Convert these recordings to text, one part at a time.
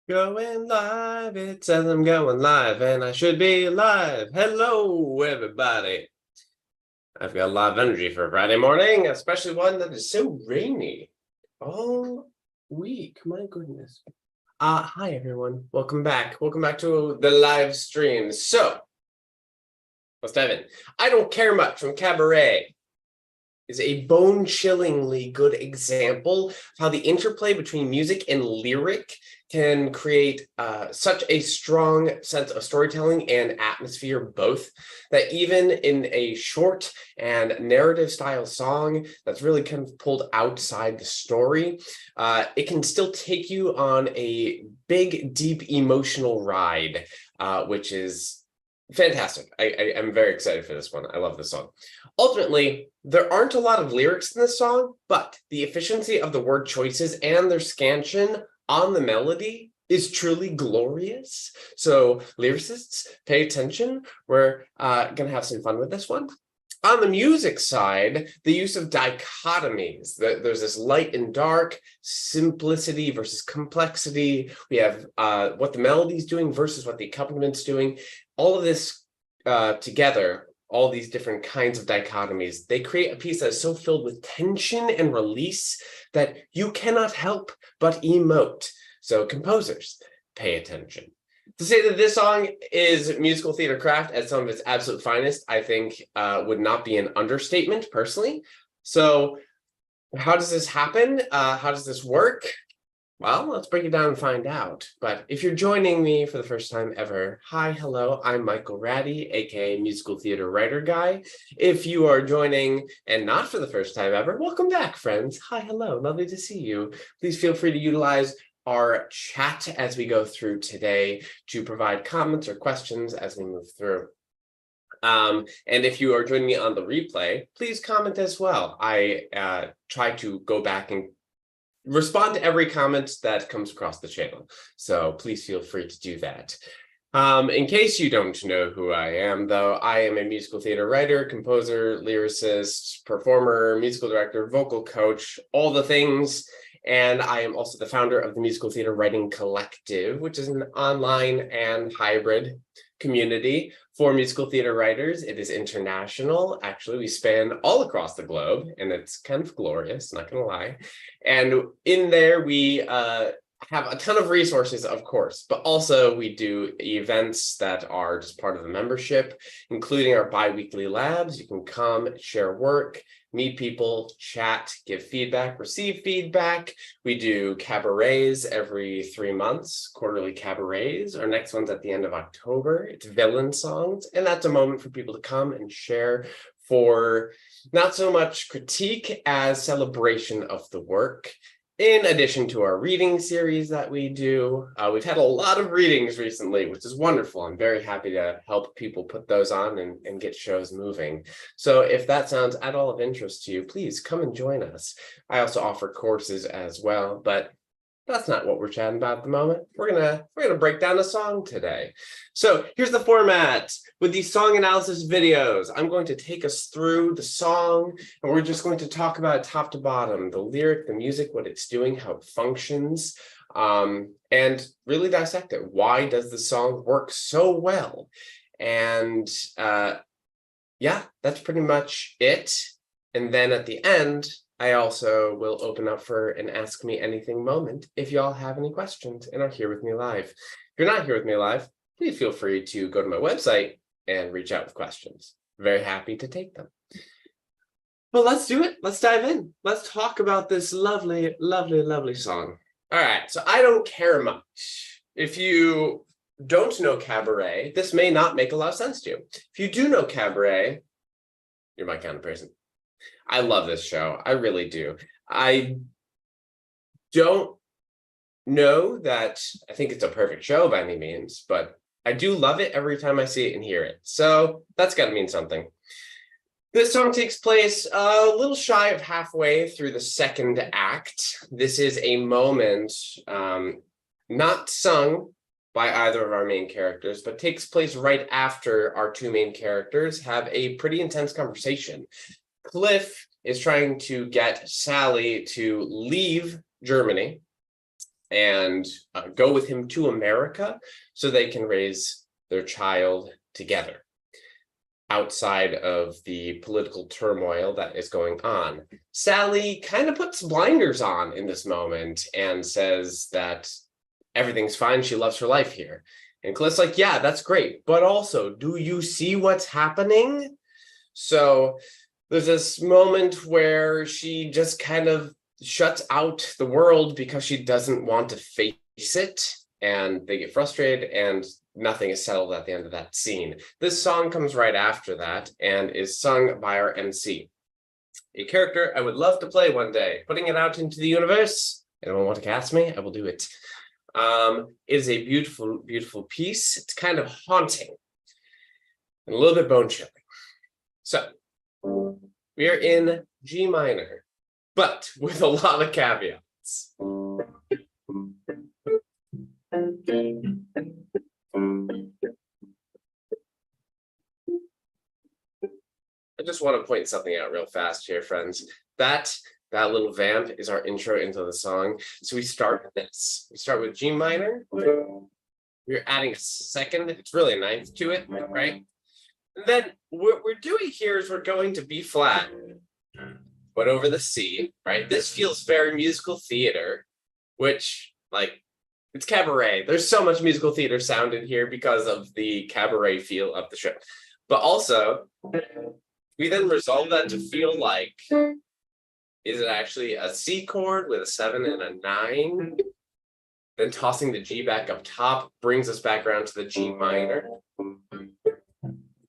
Going live, it says I'm going live, and I should be live. Hello, everybody. I've got a lot of energy for Friday morning, especially one that is so rainy all week. My goodness. Hi, everyone. Welcome back. Welcome back to the live stream. So, let's dive in. I Don't Care Much from Cabaret is a bone-chillingly good example of how the interplay between music and lyric can create such a strong sense of storytelling and atmosphere both, that even in a short and narrative style song that's really kind of pulled outside the story, it can still take you on a big, deep emotional ride, which is fantastic. I'm very excited for this one. I love this song. Ultimately, there aren't a lot of lyrics in this song, but the efficiency of the word choices and their scansion on the melody is truly glorious. So lyricists, pay attention. We're going to have some fun with this one. On the music side, the use of dichotomies. There's this light and dark, simplicity versus complexity. We have what the melody's doing versus what the accompaniment doing. All of this together, all these different kinds of dichotomies, they create a piece that is so filled with tension and release that you cannot help but emote. So composers, pay attention. To say that this song is musical theater craft at some of its absolute finest, I think would not be an understatement personally. So how does this happen? How does this work? Well, let's break it down and find out. But if you're joining me for the first time ever, hi, hello, I'm Michael Ratty, aka Musical Theater Writer Guy. If you are joining and not for the first time ever, welcome back, friends. Hi, hello, lovely to see you. Please feel free to utilize our chat as we go through today to provide comments or questions as we move through. And if you are joining me on the replay, please comment as well. I try to go back and respond to every comment that comes across the channel. So please feel free to do that. In case you don't know who I am, though, I am a musical theater writer, composer, lyricist, performer, musical director, vocal coach, all the things. And I am also the founder of the Musical Theater Writing Collective, which is an online and hybrid community for musical theater writers. It is international. Actually, we span all across the globe, and it's kind of glorious, not gonna lie. And in there, we have a ton of resources, of course, but also we do events that are just part of the membership, including our bi-weekly labs. You can come, share work, meet people, chat, give feedback, receive feedback. We do cabarets every 3 months, quarterly cabarets. Our next one's at the end of October. It's villain songs, and that's a moment for people to come and share for not so much critique as celebration of the work. In addition to our reading series that we do, we've had a lot of readings recently, which is wonderful. I'm very happy to help people put those on and get shows moving. So if that sounds at all of interest to you, please come and join us. I also offer courses as well, but that's not what we're chatting about at the moment. We're gonna break down a song today. So here's the format. With these song analysis videos, I'm going to take us through the song, and we're just going to talk about it top to bottom, the lyric, the music, what it's doing, how it functions, and really dissect it. Why does the song work so well? And yeah, that's pretty much it. And then at the end, I also will open up for an Ask Me Anything moment if y'all have any questions and are here with me live. If you're not here with me live, please feel free to go to my website and reach out with questions. Very happy to take them. Well, let's do it. Let's dive in. Let's talk about this lovely, lovely, lovely song. All right, so I Don't Care Much. If you don't know Cabaret, this may not make a lot of sense to you. If you do know Cabaret, you're my kind of person. I love this show. I really do. I don't know that I think it's a perfect show by any means, but I do love it every time I see it and hear it. So that's got to mean something. This song takes place a little shy of halfway through the second act. This is a moment not sung by either of our main characters, but takes place right after our two main characters have a pretty intense conversation. Cliff is trying to get Sally to leave Germany, and go with him to America so they can raise their child together outside of the political turmoil that is going on. Sally kind of puts blinders on in this moment and says that everything's fine. She loves her life here. And Cliff's like, yeah, that's great. But also, do you see what's happening? So there's this moment where she just kind of shuts out the world because she doesn't want to face it. And they get frustrated and nothing is settled at the end of that scene. This song comes right after that and is sung by our MC. A character I would love to play one day, putting it out into the universe. Anyone want to cast me? I will do it. It is a beautiful, beautiful piece. It's kind of haunting and a little bit bone-chilling. So we are in G minor, but with a lot of caveats. I just want to point something out real fast here, friends. That little vamp is our intro into the song. So we start with this. We start with G minor. We're adding a second. It's really a ninth to it, right? And then what we're doing here is we're going to B flat, but over the C, right? This feels very musical theater, which, like, it's cabaret. There's so much musical theater sound in here because of the cabaret feel of the show. But also, we then resolve that to feel like, is it actually a C chord with a 7 and a 9? Then tossing the G back up top brings us back around to the G minor.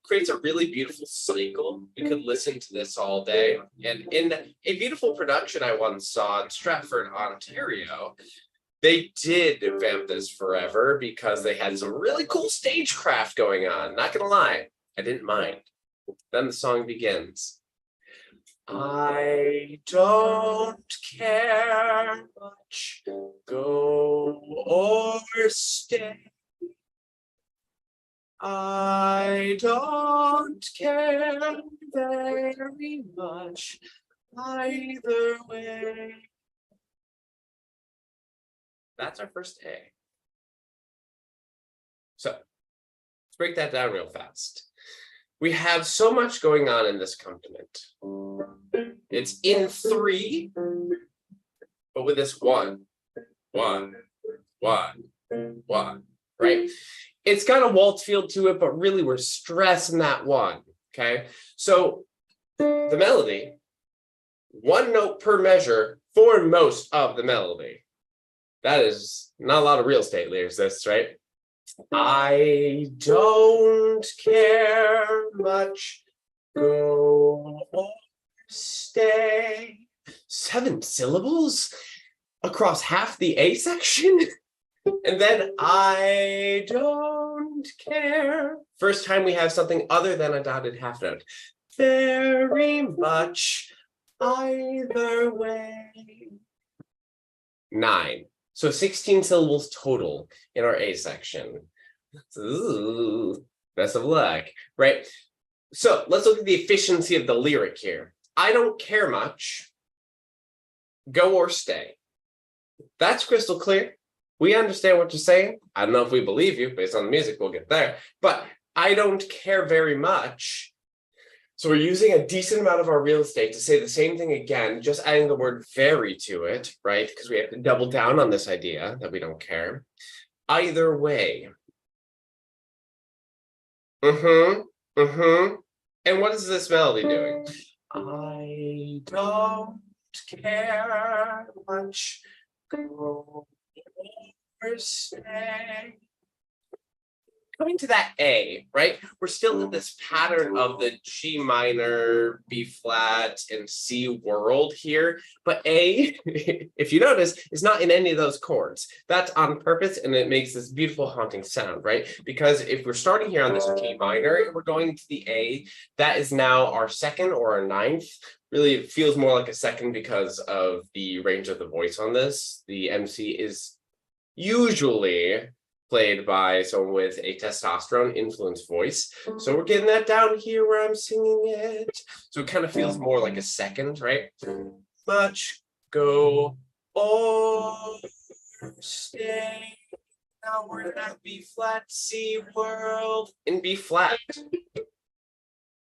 Creates a really beautiful cycle. You could listen to this all day. And in a beautiful production I once saw in Stratford, Ontario, they did vamp this forever because they had some really cool stagecraft going on. Not gonna lie, I didn't mind. Then the song begins. I don't care much, go or stay. I don't care very much either way. That's our first A. So let's break that down real fast. We have so much going on in this accompaniment. It's in 3, but with this 1, 1, 1, 1, right? It's got a waltz feel to it, but really we're stressing that 1, okay? So the melody, 1 note per measure for most of the melody. That is not a lot of real estate lyrics, this, right? I don't care much, go or stay. 7 syllables across half the A section. And then I don't care. First time we have something other than a dotted half note. Very much either way. 9. So 16 syllables total in our A section. Ooh, best of luck, right? So let's look at the efficiency of the lyric here. I don't care much, go or stay. That's crystal clear. We understand what you're saying. I don't know if we believe you based on the music, we'll get there. But I don't care very much. So we're using a decent amount of our real estate to say the same thing again, just adding the word very to it, right? Because we have to double down on this idea that we don't care. Either way. And what is this melody doing? I don't care much, go or stay. Coming to that A, right? We're still in this pattern of the G minor, B flat, and C world here. But A, if you notice, is not in any of those chords. That's on purpose, and it makes this beautiful haunting sound, right? Because if we're starting here on this G minor, and we're going to the A, that is now our 2nd or our 9th. Really, it feels more like a 2nd because of the range of the voice on this. The MC is usually played by someone with a testosterone influenced voice. So we're getting that down here where I'm singing it. So it kind of feels more like a 2nd, right? Much, go or Stay. Now we're at B flat, C world in B flat.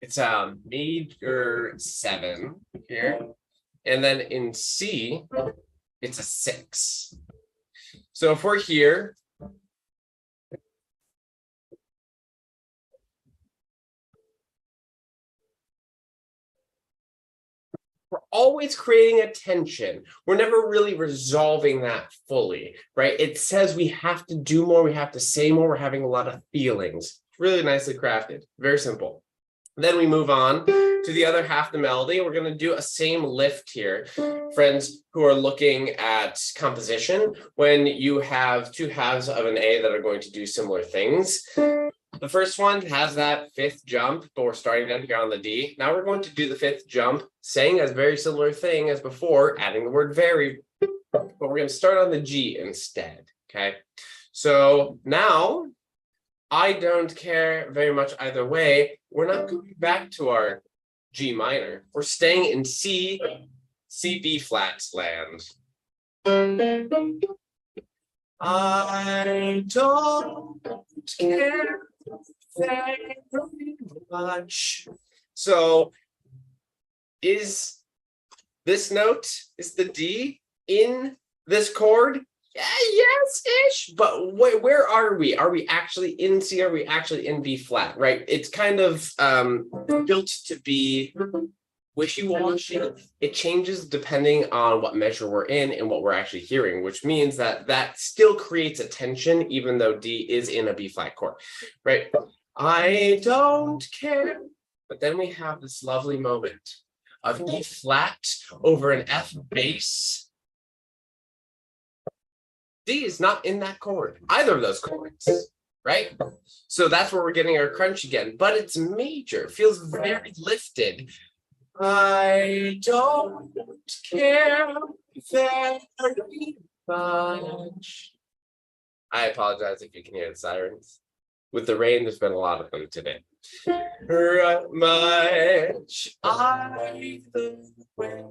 It's a major 7 here. And then in C, it's a 6. So if we're here, we're always creating a tension. We're never really resolving that fully, right? It says we have to do more, we have to say more, we're having a lot of feelings. Really nicely crafted, very simple. Then we move on to the other half of the melody. We're going to do a same lift here. Friends who are looking at composition, when you have 2 halves of an A that are going to do similar things. The first one has that 5th jump, but we're starting down here on the D. Now we're going to do the 5th jump, saying a very similar thing as before, adding the word very, but we're going to start on the G instead, okay? So now, I don't care very much either way. We're not going back to our G minor. We're staying in C, B flat land. I don't care very much. So is this note, is the D in this chord? Yeah, yes-ish, but where are we? Are we actually in C? Are we actually in B flat, right? It's kind of built to be wishy-washy. It changes depending on what measure we're in and what we're actually hearing, which means that that still creates a tension, even though D is in a B flat chord, right? I don't care. But then we have this lovely moment of E flat over an F bass. D is not in that chord, either of those chords, right? So that's where we're getting our crunch again, but it's major, it feels very lifted. I don't care very much. I apologize if you can hear the sirens. With the rain, there's been a lot of them today. Much either way.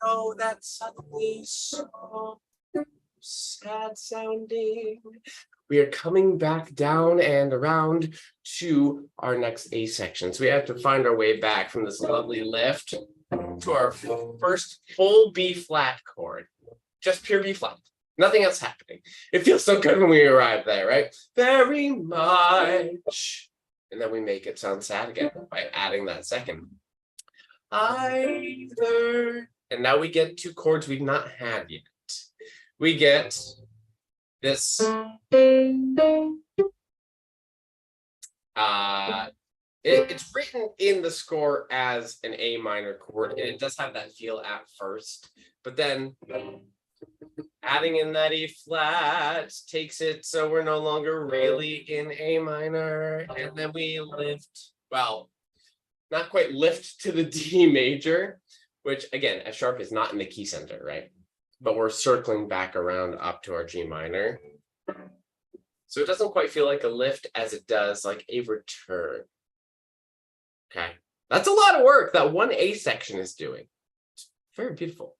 Oh, that's suddenly so sad sounding. We are coming back down and around to our next A section. So we have to find our way back from this lovely lift to our first full B flat chord. Just pure B flat. Nothing else happening. It feels so good when we arrive there, right? Very much. And then we make it sound sad again by adding that second. Either. And now we get 2 chords we've not had yet. We get this. It's written in the score as an A minor chord, and it does have that feel at first, but then adding in that E flat takes it so we're no longer really in A minor, and then we lift, well, not quite lift to the D major, which again, F sharp is not in the key center, right? But we're circling back around up to our G minor. So it doesn't quite feel like a lift as it does like a return. Okay, that's a lot of work that one A section is doing. It's very beautiful.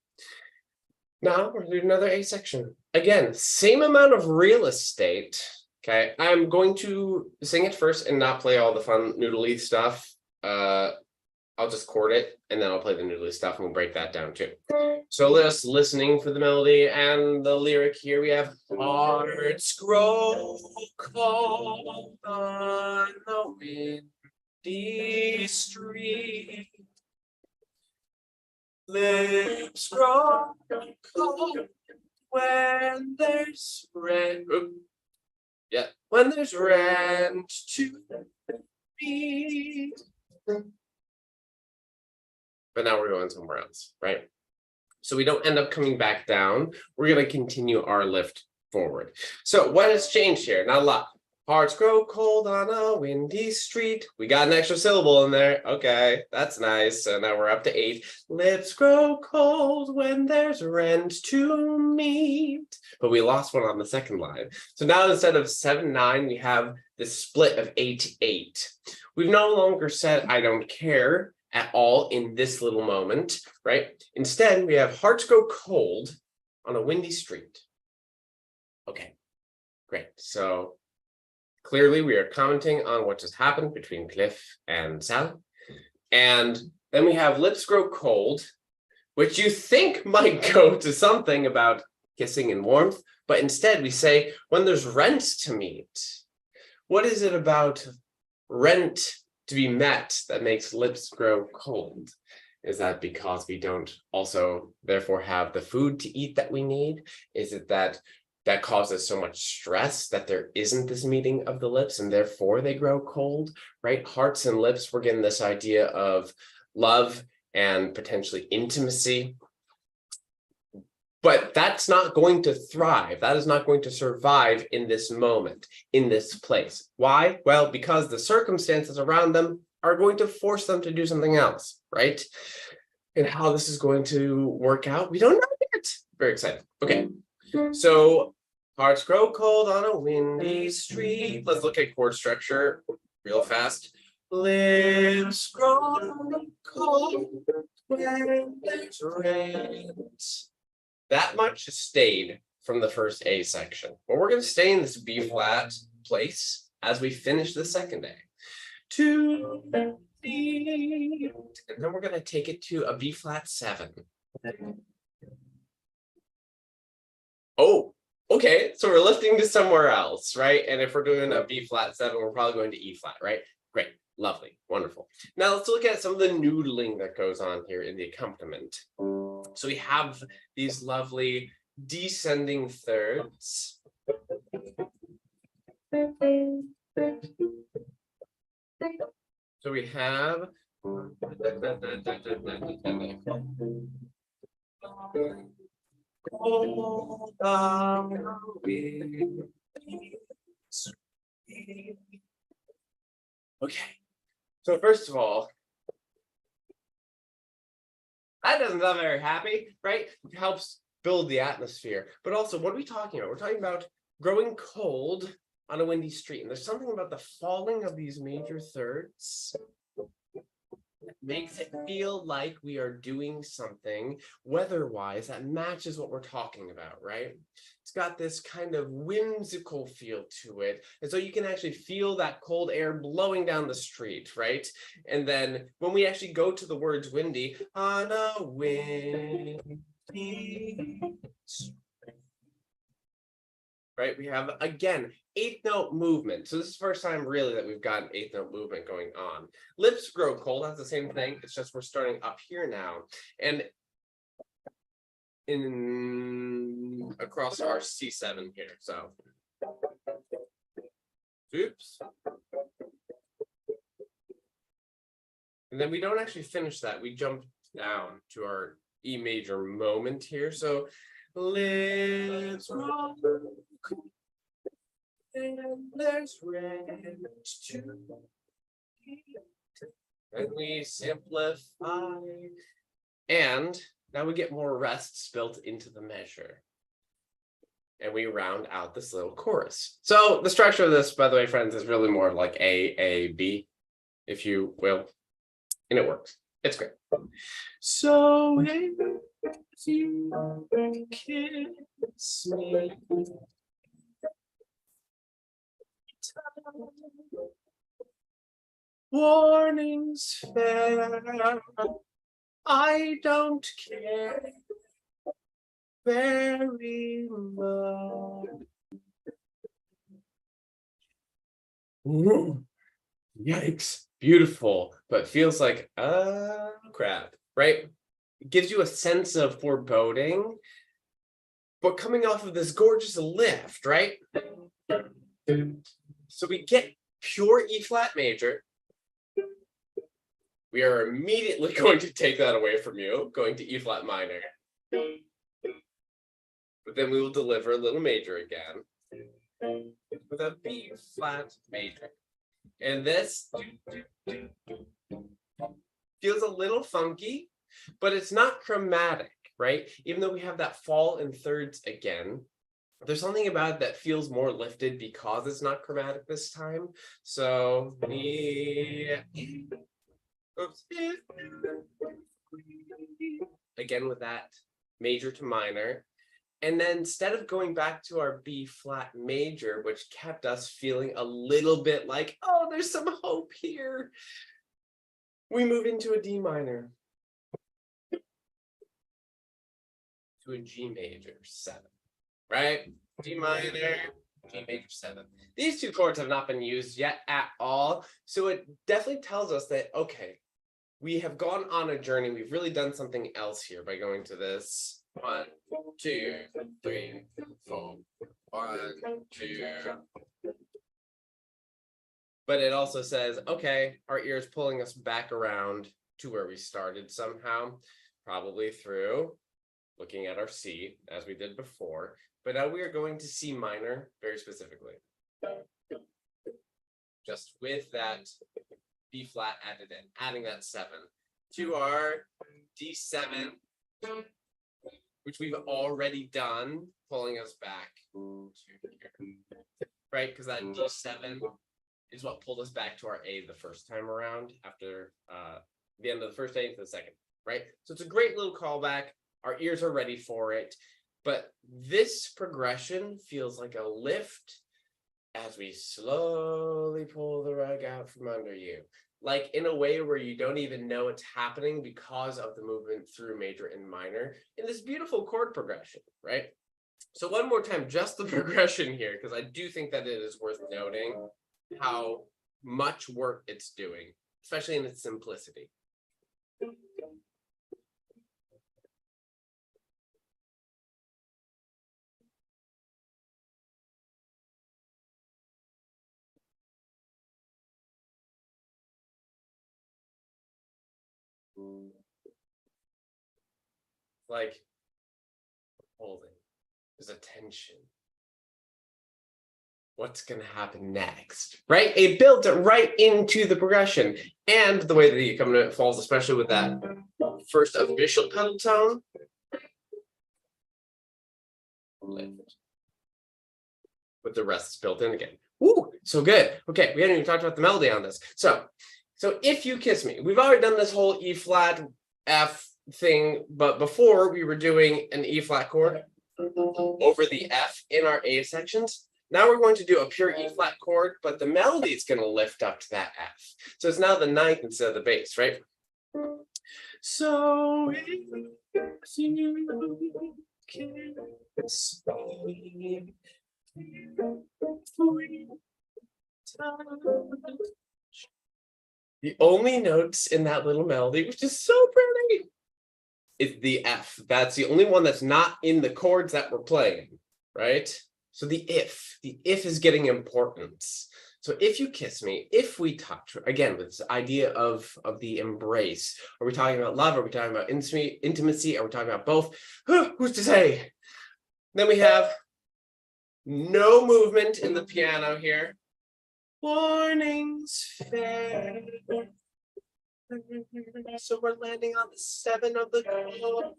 Now we're doing another A section. Again, same amount of real estate. Okay, I'm going to sing it first and not play all the fun noodly stuff. I'll just chord it and then I'll play the noodly stuff and we'll break that down too. So just listening for the melody and the lyric here, we have hearts grow cold on the windy street. Lips grow cold when there's rent. Yeah, when there's rent to meet. But now we're going somewhere else, right? So we don't end up coming back down. We're going to continue our lift forward. So what has changed here? Not a lot. Hearts grow cold on a windy street. We got an extra syllable in there. Okay, that's nice. So now we're up to 8. Lips grow cold when there's rent to meet. But we lost one on the second line. So now instead of 7-9, we have this split of 8-8. We've no longer said, I don't care at all in this little moment, right? Instead, we have hearts grow cold, on a windy street. Okay, great. So clearly we are commenting on what just happened between Cliff and Sally. And then we have lips grow cold, which you think might go to something about kissing and warmth, but instead we say, when there's rent to meet, what is it about rent to be met that makes lips grow cold? Is that because we don't also therefore have the food to eat that we need? Is it that that causes so much stress that there isn't this meeting of the lips and therefore they grow cold, right? Hearts and lips, we're getting this idea of love and potentially intimacy. But that's not going to thrive. That is not going to survive in this moment, in this place. Why? Well, because the circumstances around them are going to force them to do something else, right? And how this is going to work out, we don't know yet. Very excited. Okay, so hearts grow cold on a windy street. Let's look at chord structure real fast. Lips grow cold when there's rent. That much stayed from the first A section. But we're going to stay in this B flat place as we finish the second A. To B, and then we're going to take it to a B flat 7. Oh, okay. So we're lifting to somewhere else, right? And if we're doing a B flat 7, we're probably going to E flat, right? Great. Lovely. Wonderful. Now let's look at some of the noodling that goes on here in the accompaniment. So we have these lovely descending thirds. So we have okay. So first of all, that doesn't sound very happy, right? It helps build the atmosphere. But also, what are we talking about? We're talking about growing cold on a windy street. And there's something about the falling of these major thirds that makes it feel like we are doing something weather-wise that matches what we're talking about, right? It's got this kind of whimsical feel to it. And so you can actually feel that cold air blowing down the street, right? And then when we actually go to the words windy, on a windy street, right? We have, again, 8th note movement. So this is the first time really that we've got an 8th note movement going on. Lips grow cold, that's the same thing. It's just we're starting up here now. And in across our C7 here. So oops. And then we don't actually finish that. We jump down to our E major moment here. So lips grow cold and there's rent to eat. And we simplify. And now we get more rests built into the measure. And we round out this little chorus. So the structure of this, by the way, friends, is really more like A, B, if you will. And it works. It's great. So if you kiss me, warnings fair, I don't care very much. Ooh, yikes, beautiful, but feels like, crap, right? It gives you a sense of foreboding, but coming off of this gorgeous lift, right? So we get pure E flat major. We are immediately going to take that away from you, going to E flat minor. But then we will deliver a little major again with a B flat major. And this feels a little funky, but it's not chromatic, right? Even though we have that fall in thirds again, there's something about it that feels more lifted because it's not chromatic this time. So oops. Again with that major to minor. And then instead of going back to our B flat major, which kept us feeling a little bit like, oh, there's some hope here, we move into a D minor to a G major 7, right? D minor, G major 7. These two chords have not been used yet at all. So it definitely tells us that, okay, we have gone on a journey. We've really done something else here by going to this 1, 2, 3, 4, 1, 2. But it also says, okay, our ear is pulling us back around to where we started somehow, probably through looking at our C as we did before. But now we are going to C minor very specifically. Just with that B flat added in, adding that 7 to our D7, which we've already done, pulling us back to here, right? Because that D7 is what pulled us back to our A the first time around after the end of the first A into the second, right? So it's a great little callback. Our ears are ready for it. But this progression feels like a lift as we slowly pull the rug out from under you. Like in a way where you don't even know it's happening because of the movement through major and minor in this beautiful chord progression, right? So one more time, just the progression here, because I do think that it is worth noting how much work it's doing, especially in its simplicity. Like holding, there's a tension. What's going to happen next, right? It builds it right into the progression. And the way that the accompaniment falls, especially with that first official pedal tone, lift. With the rest built in again. Ooh, so good. Okay, we haven't even talked about the melody on this. So If You Kiss Me, we've already done this whole E flat F thing, but before we were doing an E flat chord over the F in our A sections. Now we're going to do a pure E flat chord, but the melody is going to lift up to that F. So it's now the ninth instead of the bass, right? So if you kiss me, the only notes in that little melody, which is so pretty, is the F. That's the only one that's not in the chords that we're playing, right? So the if is getting importance. So if you kiss me, if we touch, again, with this idea of the embrace, are we talking about love? Are we talking about intimacy? Are we talking about both? Who's to say? Then we have no movement in the piano here. Warnings fair. So we're landing on the 7 of the chord.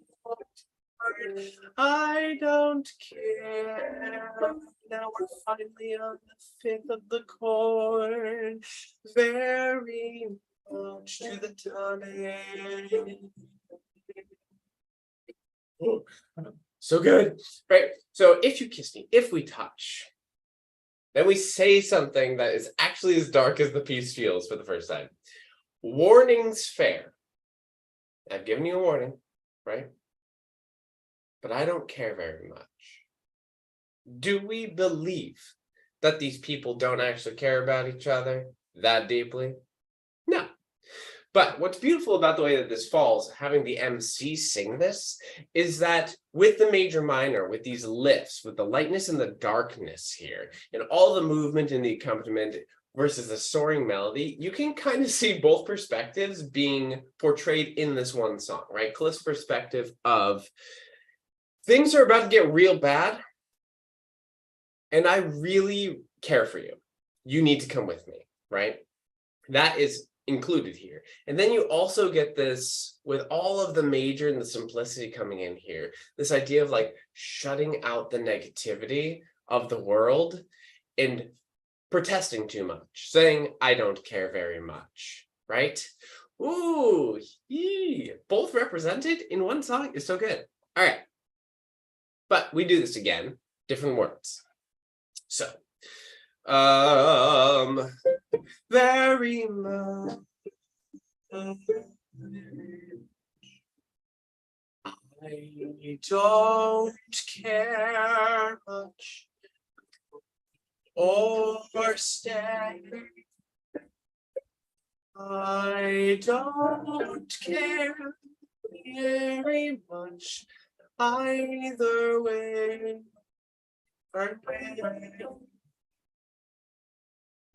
I don't care. Now we're finally on the 5th of the chord. Very much to the tonic. So good, right? So if you kiss me, if we touch, then we say something that is actually as dark as the piece feels for the first time. Warnings fair. I've given you a warning, right? But I don't care very much. Do we believe that these people don't actually care about each other that deeply? No. But what's beautiful about the way that this falls, having the MC sing this, is that with the major minor, with these lifts, with the lightness and the darkness here, and all the movement in the accompaniment versus the soaring melody, you can kind of see both perspectives being portrayed in this one song, right? Cliff's perspective of things are about to get real bad, and I really care for you. You need to come with me, right? That is included here. And then you also get this with all of the major and the simplicity coming in here, this idea of like shutting out the negativity of the world and protesting too much, saying, I don't care very much, right? Ooh, both represented in one song is so good. All right. But we do this again, different words. So, very much. I don't care much or stay. I don't care very much either way.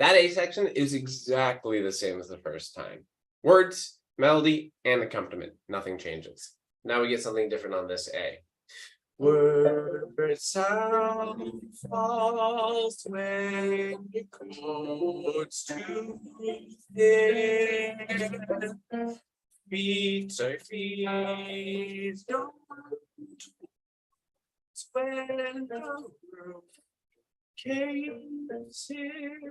That A section is exactly the same as the first time. Words, melody, and accompaniment. Nothing changes. Now we get something different on this A. Word sound falls when it goes too thin. Feet don't when the roof caves in.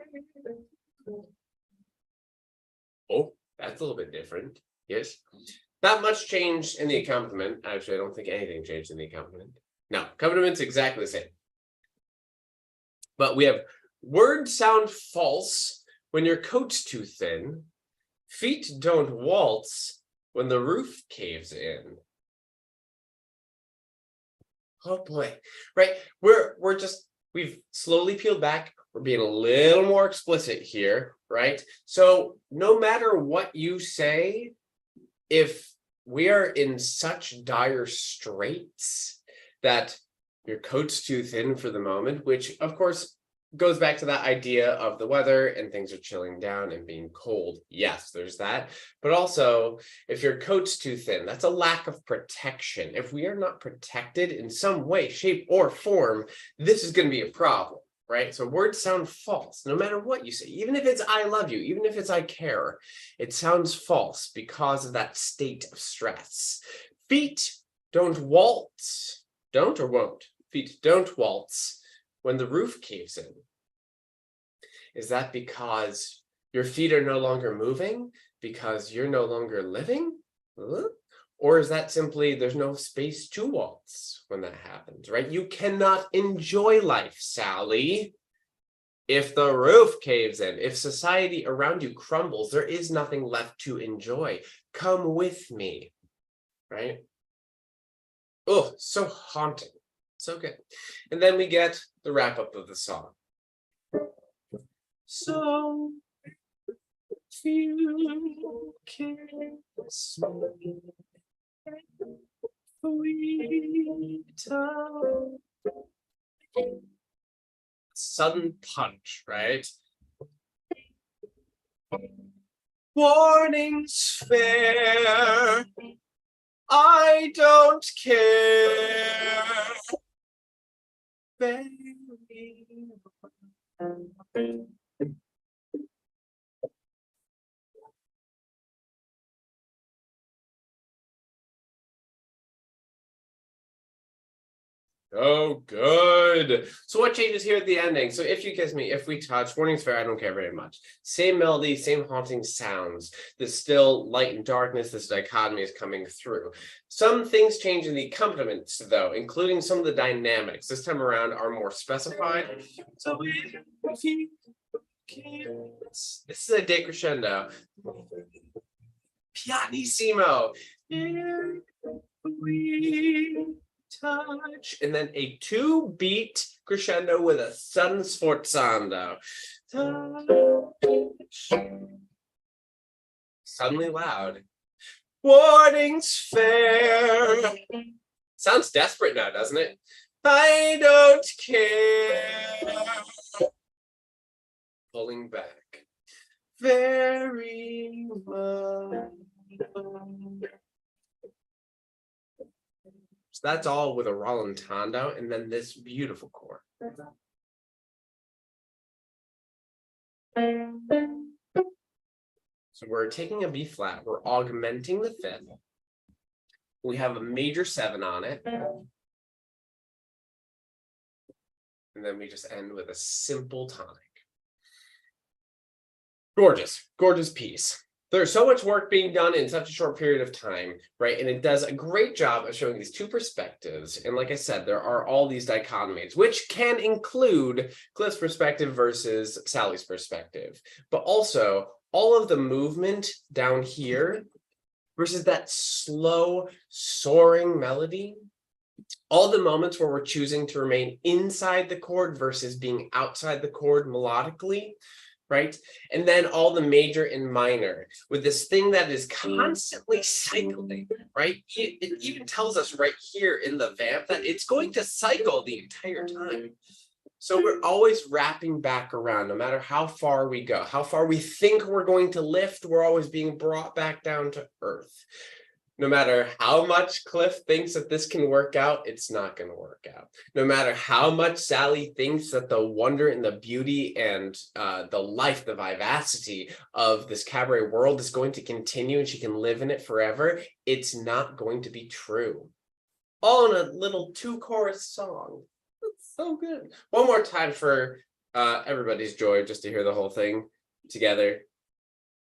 Oh, that's a little bit different. Yes. Not much change in the accompaniment. Actually, I don't think anything changed in the accompaniment. No, accompaniment is exactly the same. But we have words sound false when your coat's too thin. Feet don't waltz when the roof caves in. Oh boy, right? We've slowly peeled back. We're being a little more explicit here, right? So no matter what you say, if we are in such dire straits that your coat's too thin for the moment, which of course goes back to that idea of the weather and things are chilling down and being cold. Yes, there's that. But also, if your coat's too thin, that's a lack of protection. If we are not protected in some way, shape, or form, this is going to be a problem, right? So words sound false, no matter what you say. Even if it's I love you, even if it's I care, it sounds false because of that state of stress. Feet don't waltz. Don't or won't? Feet don't waltz when the roof caves in. Is that because your feet are no longer moving? Because you're no longer living? Or is that simply there's no space to waltz when that happens, right? You cannot enjoy life, Sally. If the roof caves in, if society around you crumbles, there is nothing left to enjoy. Come with me, right? Oh, so haunting. So good. And then we get the wrap up of the song. So you kiss me, sudden punch, right? Warnings fair, I don't care. Oh, good. So what changes here at the ending? So if you kiss me, if we touch, warnings fair, I don't care very much. Same melody, same haunting sounds. This still light and darkness, this dichotomy is coming through. Some things change in the accompaniments, though, including some of the dynamics. This time around are more specified. So if you kiss, this is a decrescendo. Pianissimo. Here we touch, and then a 2-beat crescendo with a sudden sforzando. Touch. Suddenly loud. Warnings fair. Sounds desperate now, doesn't it? I don't care. Pulling back. Very much. So that's all with a rallentando, and then this beautiful chord. So we're taking a B flat, we're augmenting the fifth. We have a major 7 on it. And then we just end with a simple tonic. Gorgeous, gorgeous piece. There's so much work being done in such a short period of time, right? And it does a great job of showing these two perspectives. And like I said, there are all these dichotomies, which can include Cliff's perspective versus Sally's perspective, but also all of the movement down here versus that slow, soaring melody. All the moments where we're choosing to remain inside the chord versus being outside the chord melodically, right? And then all the major and minor with this thing that is constantly cycling, right? It even tells us right here in the vamp that it's going to cycle the entire time. So we're always wrapping back around, no matter how far we go, how far we think we're going to lift, we're always being brought back down to earth. No matter how much Cliff thinks that this can work out, it's not going to work out. No matter how much Sally thinks that the wonder and the beauty and the life, the vivacity of this cabaret world is going to continue and she can live in it forever, it's not going to be true. All in a little 2-chorus song. It's so good. One more time for everybody's joy, just to hear the whole thing together.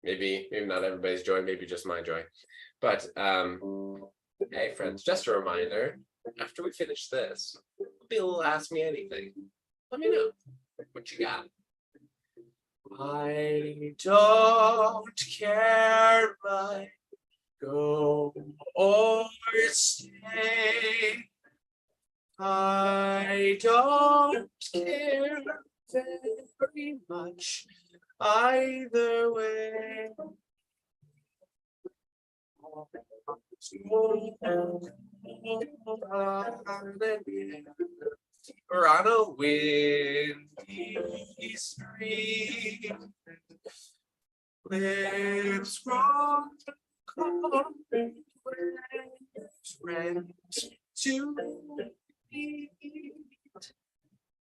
Maybe not everybody's joy, maybe just my joy. But, hey, friends, just a reminder, after we finish this, be able to ask me anything. Let me know what you got. I don't care if I go or stay. I don't care very much either way. Or on a windy street, lives from friends to eat.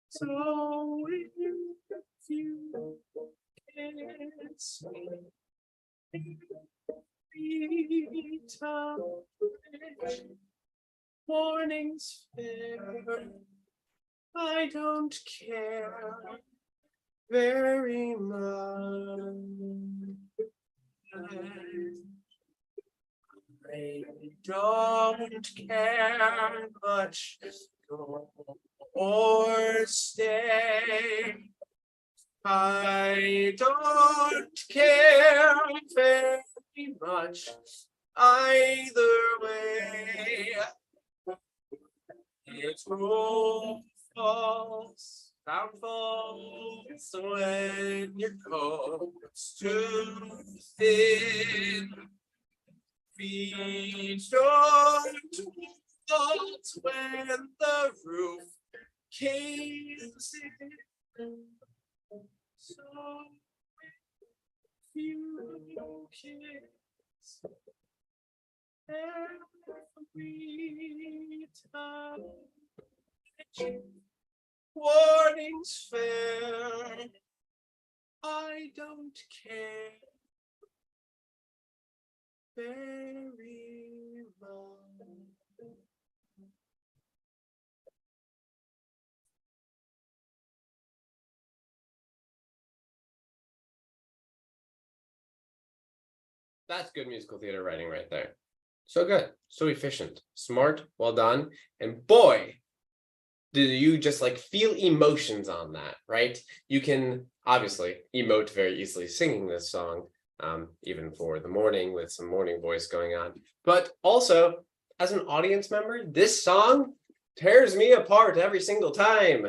So if you kiss me, morning's fair, I don't care very much. I don't care much go or stay. I don't care very much either way. It's true false, down falls when your coat's too thin. Feet don't waltz when the roof caves in. So if you kiss every time, warning's fair, I don't care very much. That's good musical theater writing right there. So good, so efficient, smart, well done. And boy, do you just like feel emotions on that, right? You can obviously emote very easily singing this song, even for the morning with some morning voice going on. But also, as an audience member, this song tears me apart every single time.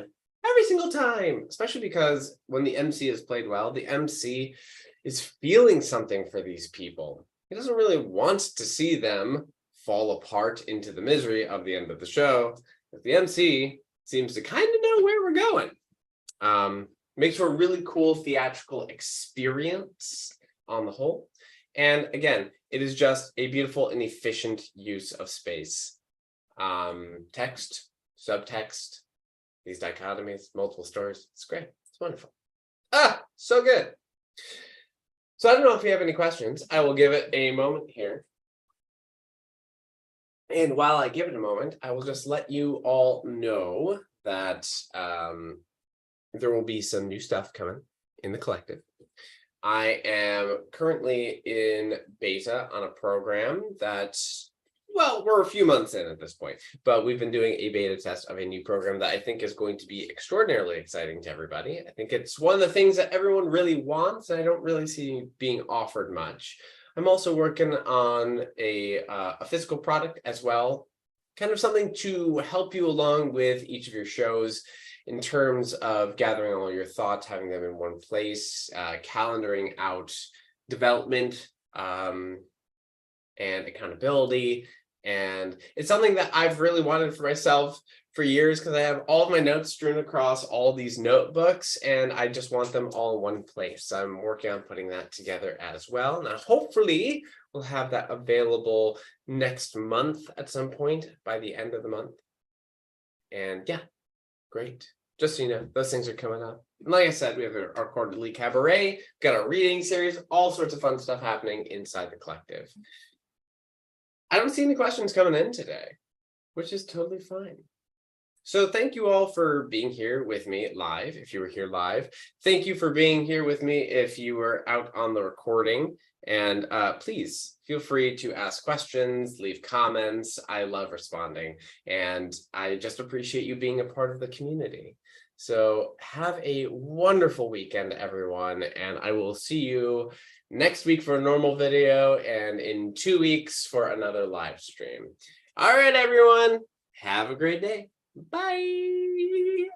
Every single time, especially because when the MC is played well, the MC is feeling something for these people. He doesn't really want to see them fall apart into the misery of the end of the show. But the MC seems to kind of know where we're going. Makes for a really cool theatrical experience on the whole. And again, it is just a beautiful and efficient use of space. Text, subtext, these dichotomies, multiple stories. It's great. It's wonderful. So good. So I don't know if you have any questions. I will give it a moment here. And while I give it a moment, I will just let you all know that there will be some new stuff coming in the collective. I am currently in beta on a program that, well, we're a few months in at this point, but we've been doing a beta test of a new program that I think is going to be extraordinarily exciting to everybody. I think it's one of the things that everyone really wants, and I don't really see being offered much. I'm also working on a physical product as well, kind of something to help you along with each of your shows in terms of gathering all your thoughts, having them in one place, calendaring out development and accountability. And it's something that I've really wanted for myself for years because I have all of my notes strewn across all these notebooks and I just want them all in one place. So I'm working on putting that together as well. Now, hopefully we'll have that available next month at some point by the end of the month. And yeah, great. Just so you know, those things are coming up. And like I said, we have our quarterly cabaret, got our reading series, all sorts of fun stuff happening inside the collective. I don't see any questions coming in today, which is totally fine. So thank you all for being here with me live, if you were here live. Thank you for being here with me if you were out on the recording. And please feel free to ask questions, leave comments. I love responding. And I just appreciate you being a part of the community. So have a wonderful weekend, everyone. And I will see you next week for a normal video and in 2 weeks for another live stream. All right, everyone. Have a great day. Bye.